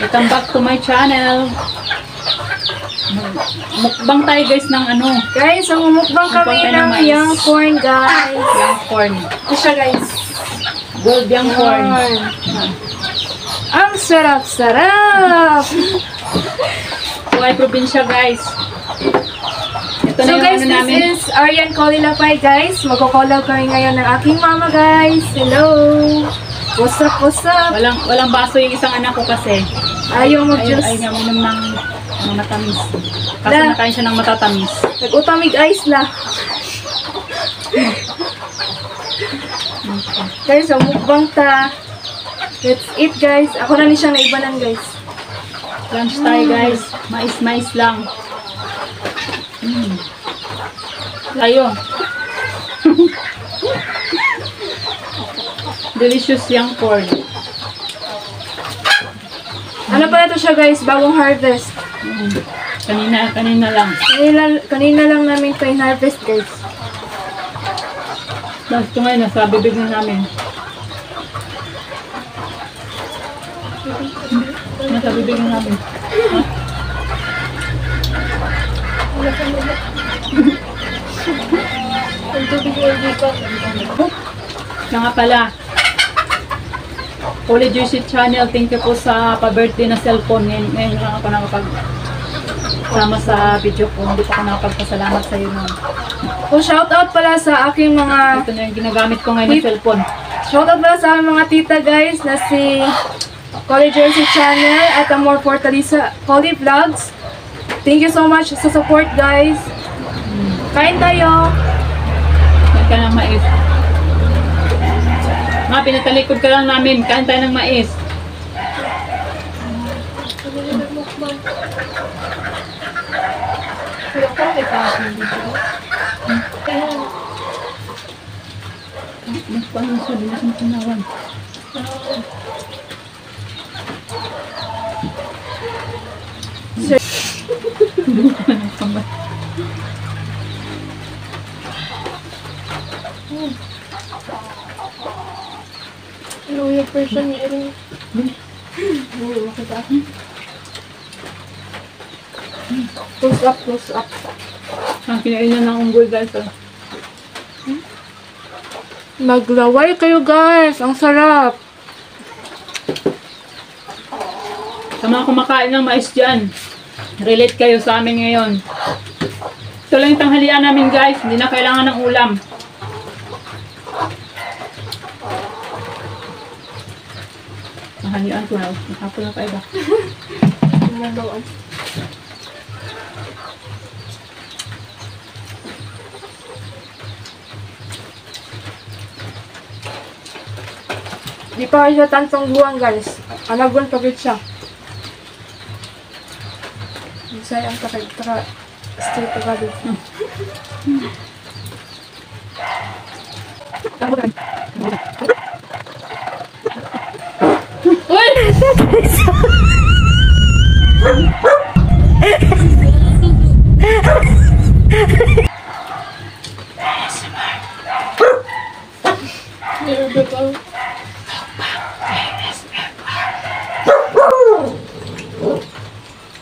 Welcome back to my channel. Mukbang tayo guys ng ano. Guys, mukbang kami ng young corn guys. Young corn. Ito siya guys. Gold young corn. Ang sarap-sarap. Buhay probinsya guys. Ito So na yung guys, ano this namin. is Arian Colilapay guys. Magko-collab kami ngayon ng aking mama guys. Hello. What's up, what's up? Walang baso yung isang anak ko kasi. Ayaw mag-juice. Ayaw uminom ng matamis. Kasi nakain siya ng matatamis. Nag-utamig ice la. Guys, so mukbang ta. Let's eat guys. Ako na ni siyang naibanan guys. Lunch tayo guys. Mais lang. Layo. Delicious young corn. Ano pala ito siya guys? Bagong harvest. Kanina lang. Kanina lang namin ito in-harvest guys. Tapos ito ngayon, nasa bibig na namin. Nasa bibig na namin. Siya nga pala. Holy Juicy Channel, thank you po sa pa-birthday na cellphone. Ngayon lang ako nakapag-sama sa video ko. Hindi pa ako nakapagpasalamat sa iyo nun. So shoutout pala sa aking mga... Ito na yung ginagamit ko ngayon na cellphone. Shoutout pala sa aking mga tita guys na si Holy Juicy Channel at Amor Fortaleza Holy Vlogs. Thank you so much sa support guys. Kain tayo. Kain ka ng mais. Mga pinatalikod ka lang namin. Kain tayo ng mais. Paano siya? Bilis ng tinawan. Ano yung person ni Erin? Close up. Ang kinainan ng unggoy guys. Maglaway kayo guys. Ang sarap. Sa mga kumakain ng mais dyan, relate kayo sa amin ngayon. Ito lang yung tanghalian namin guys. Hindi na kailangan ng ulam. Tanghalian ko na. Nakapon na kayo ba? Di pa kayo siya tantong buwang guys. Alagon pagod siya. Bisaya ang taka stay pagod. Uy!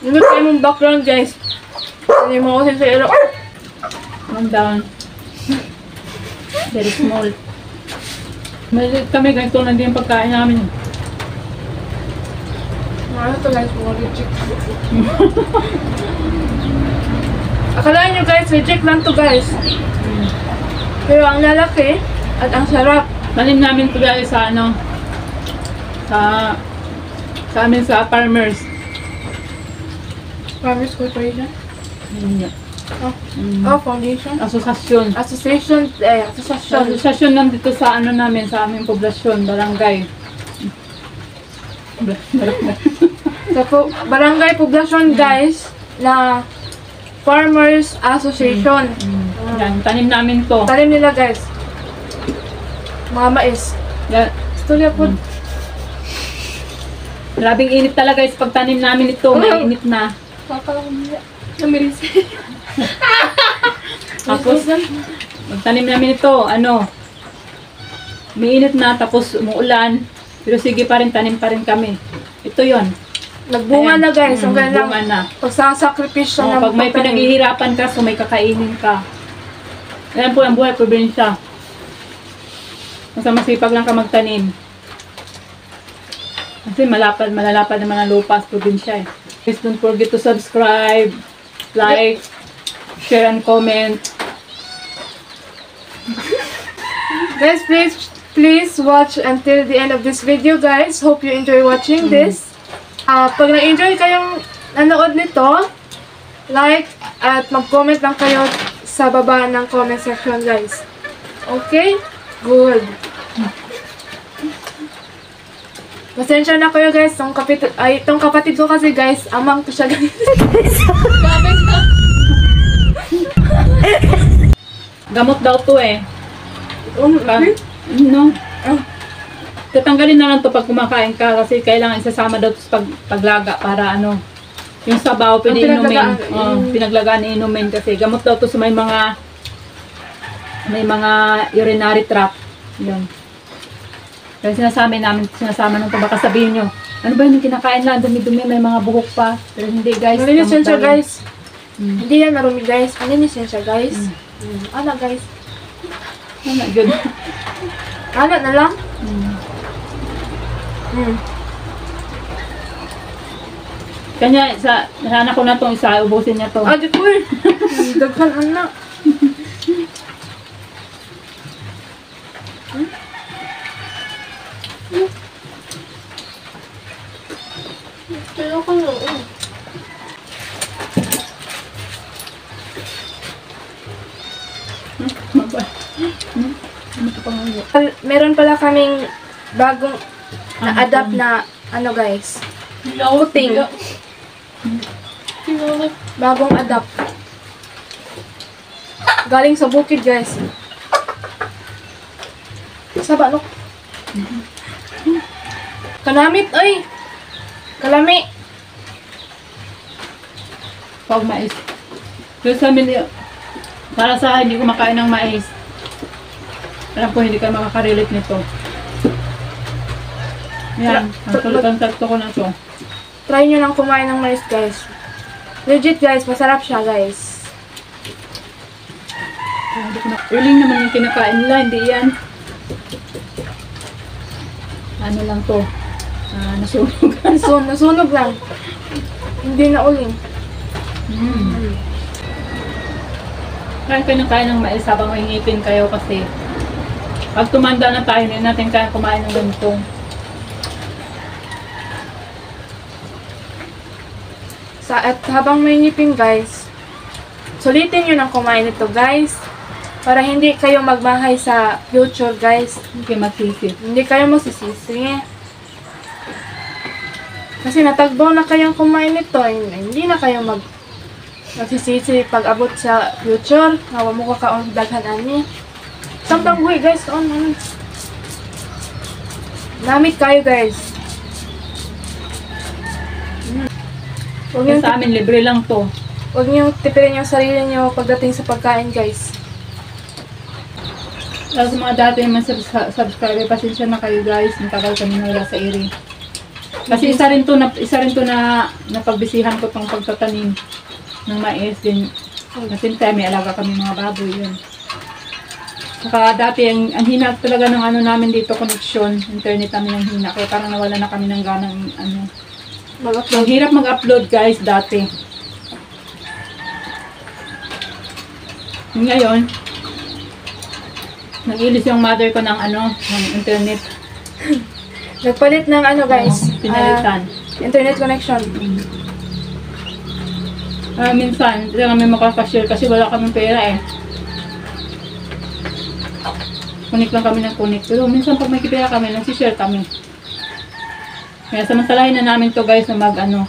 Ano tayo mong background guys? Hindi mo kasi sa ilo. Calm down. Very small. Maliit kami, ganito lang din yung pagkain namin. Ano to guys? Mga reject. Akalaan nyo guys, reject lang to guys. Pero ang lalaki at ang sarap. Tanim namin ito guys sa ano, sa amin sa farmers. Farmers Corporation? Foundation? Asosasyon. Association. Asosasyon nandito sa ano namin, sa aming poblasyon, barangay. Sa Barangay Poblacion guys, na Farmers Association. Yan, tanim namin to. Tanim nila guys. Mga mais. Yan. Istorya po. Grabing init talaga guys, pag tanim namin ito, may init na. Namiris. Tapos, magtanim namin ito, ano, may init na, tapos umuulan, pero sige pa rin, tanim pa rin kami. Ito yon. Nagbunga na guys. Ang kanilang bunga na. pagsasakripisyo ng Pag may pagtanim. pinaghihirapan ka, so may kakainin ka. Yan po ang buhay probinsya. Basta masipag lang ka magtanim. Kasi malalapad naman ang lupa sa probinsya eh. Please don't forget to subscribe, like, share and comment. Guys, please watch until the end of this video guys. Hope you enjoy watching this. Pag na-enjoy kayong nanood nito, like at mag-comment lang kayo sa baba ng comment section guys. Okay? Good. Pasensya na kayo guys, itong kapatid ko kasi guys, amang to siya guys. Gamot daw to eh. Okay? No? Tatanggalin na lang to pag kumakain ka kasi kailangan isasama daw to sa paglaga para ano, yung sabaw pwede inumin. Pinaglagaan inumin kasi gamot daw to sa may mga urinary tract. Yun. Kaya sinasama nung to, baka sabihin nyo, ano ba yung kinakain lang, dumi-dumi, may mga buhok pa. Pero hindi guys. Malinis siya gamot daw yan. guys. Hindi yan marumi guys. Malinis siya guys. Ano guys? Ano, good. Ano na lang? Kanya, nahanap ko na itong isa, ubusin niya to. Di ko eh. Daghan anak. Kaya ko lang. Meron pala kaming bagong na-adapt na ano guys. Puting. Bagong adapt. Galing sa bukid guys. Saba no? Kanamit ay. Kalami. Pag mais. Pero sa amin, para sa hindi ko makain ng mais, alam ko hindi ka makakarelate nito. Yan, ang sakto ko na to. Try nyo lang kumain ng mais guys. Legit guys, masarap siya guys. Uling naman yung kinakain nila, hindi yan. Ano lang to? Nasunog. Nasunog lang. Hindi na uling. Kaya kayo kain ng mais habang may ngipin kayo kasi pag tumanda na tayo, hindi natin kaya kumain ng ganito. At habang may ngipin guys, sulitin nyo ng kumain ito guys. Para hindi kayo magmahay sa future guys. Hindi kayo magsisi. Hindi kayo masisisi. Kasi natagbaw na kayong kumain nito. Hindi na kayo magsisisi pag abot sa future. Nawa mo ka kaon daghan ani. Samtang buhay guys. Namit kayo guys. Huwag Kaya nyo, sa amin, libre lang to. huwag nyo tipirin yung sarili nyo pagdating sa pagkain guys. Lalo sa mga dati naman subscriber, pasensya na kayo guys. Nagtagal kami na sa iri. Kasi isa rin to na napagbisihan ko tong pagtatanim ng mais din. Kasi tayo may alaga kami mga baboy yun. Saka dati ang hina talaga ng ano namin dito, connection, internet namin ang hina. Kaya parang nawala na kami ng ganang ano. Ang hirap mag-upload guys dati. Ngayon, nag-ilis yung mother ko ng ano, ng internet. Nagpalit ng ano guys. Pinalitan. Internet connection. Minsan, hindi kami makakashare kasi wala kaming pera eh. Kunik lang kami ng kunik. Pero minsan pag may pera kami, nagsishare kami. Kaya samantalahin na namin to guys na magbalik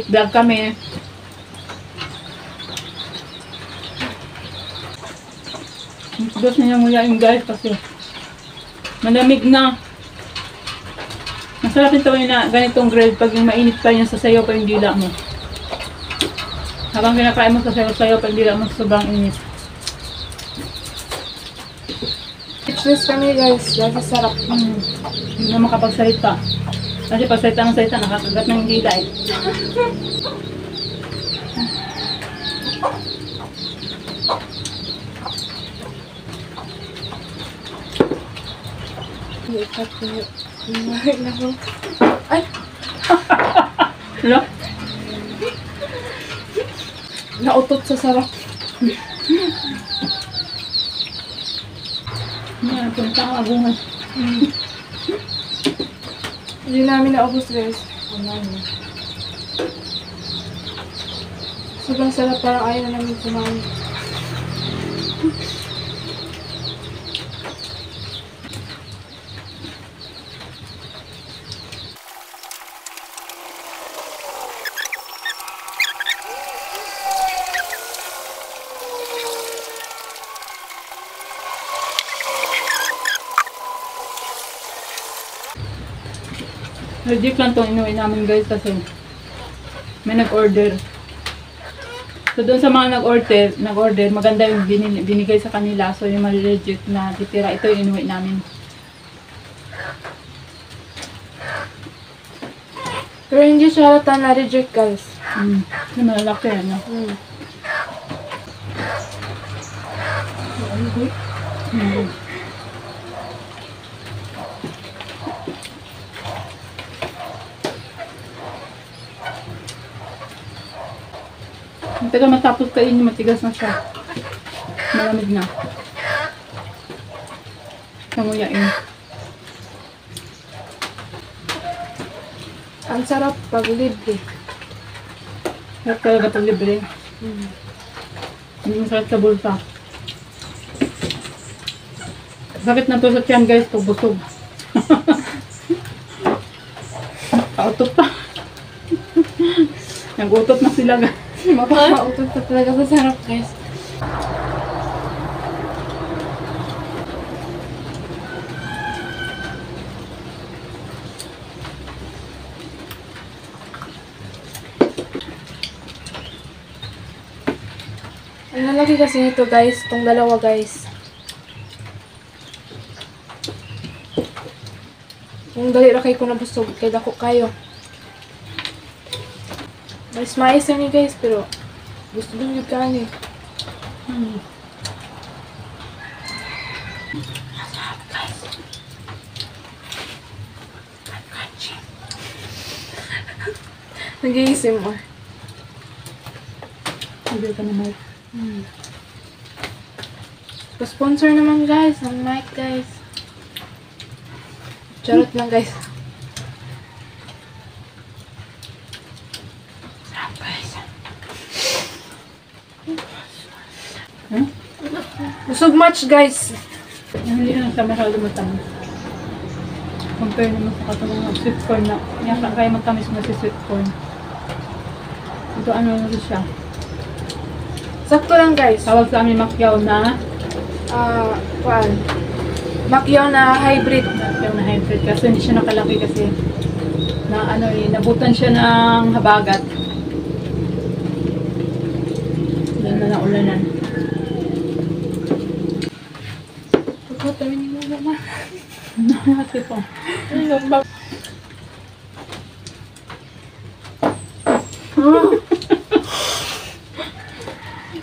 vlog kami. Dos na yung mula yung guys kasi malamig na. Masarap ito yung ganitong grilled pag yung mainit pa yung sasayaw pa yung dila mo. Habang kinakain mo sasayaw pa yung dila mo sobrang init. Speechless kami guys. Dahil sa sarap. Hindi na makapagsalita. Kasi pag salita ng salita, nakakagat ng dila eh. Ikat ko. Ay! Hello? Nautot sa sarap. Yan, punta ang agungan. Hindi namin naubos guys. Sobrang sarap, parang ayaw na namin kumain. Legit lang itong inuwi namin guys kasi may nag-order. So doon sa mga nag-order, maganda yung binigay sa kanila. So yung legit na titira, ito yung inuwi namin. Pero hindi siya halata na reject guys. Yung malalaki ano. Pero matapos kainin, matigas na siya. Malamig na. Nanguyain. Ang sarap pag libre. Sarap talaga pag libre. Hindi masarap sa bulsa. Sakit na to sa tiyan guys, pag busog. Kautot pa. Nag-utot na sila guys. Mapapautot ka talaga sa sarap guys. Ang lalaki kasi nito guys, itong dalawa guys. Kung dali ra kay ko nabusog, kay dako kayo. Mais ni guys, pero gusto din yung kanin. Nag-iisim mo. Hindi ka naman. Pa-sponsor naman guys, ng mic guys. Charot lang guys. Busog much guys. Hindi na siya masyado matamis. Compare naman sa katulong ng sweet corn na yata kaya matamis na si sweet corn. Ito ano na siya. Sakto lang guys. Tawag sa amin makyaw na Macchiato na hybrid. makyaw na hybrid kasi hindi siya nakalaki kasi na ano eh, nabutan siya ng habagat. Yan na naulanan. Pagkatamin mo naman. Nakakati po.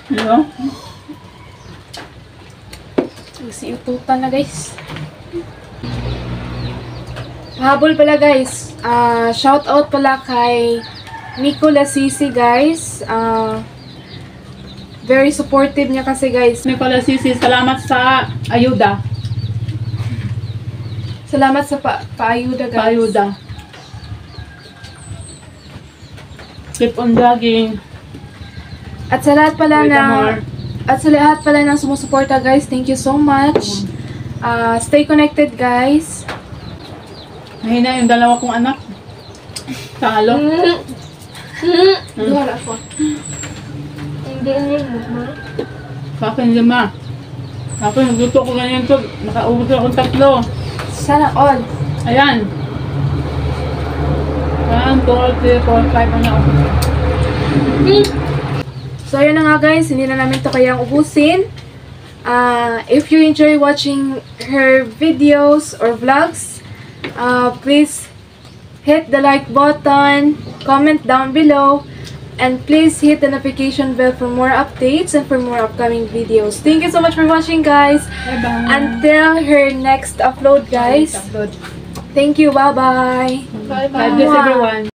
Hello? Nagsiututan na guys. Habol pala guys. Shout out pala kay Nico Lasisi guys. Very supportive niya kasi guys. May pala sisi, salamat sa ayuda. Salamat sa paayuda guys. Paayuda. Keep on vlogging. At sa lahat pala Wait na more. at sa lahat pala ng sumusuporta guys, thank you so much. Stay connected guys. Mahina yung dalawa kong anak. Talo. Duwala ako. Hindi mo. Sa akin 5. Sa akin, nagluto ko ganyan to. Nakaubos akong 3. Sana all. Ayan. 1, 2, 3, 4, 5 na ako. So ayun na nga guys, hindi na namin to kayang ubusin. If you enjoy watching her videos or vlogs, please hit the like button, comment down below, and please hit the notification bell for more updates and for more upcoming videos. Thank you so much for watching, guys. Bye-bye. Until her next upload, guys. Upload. Thank you. Bye-bye. God bless everyone.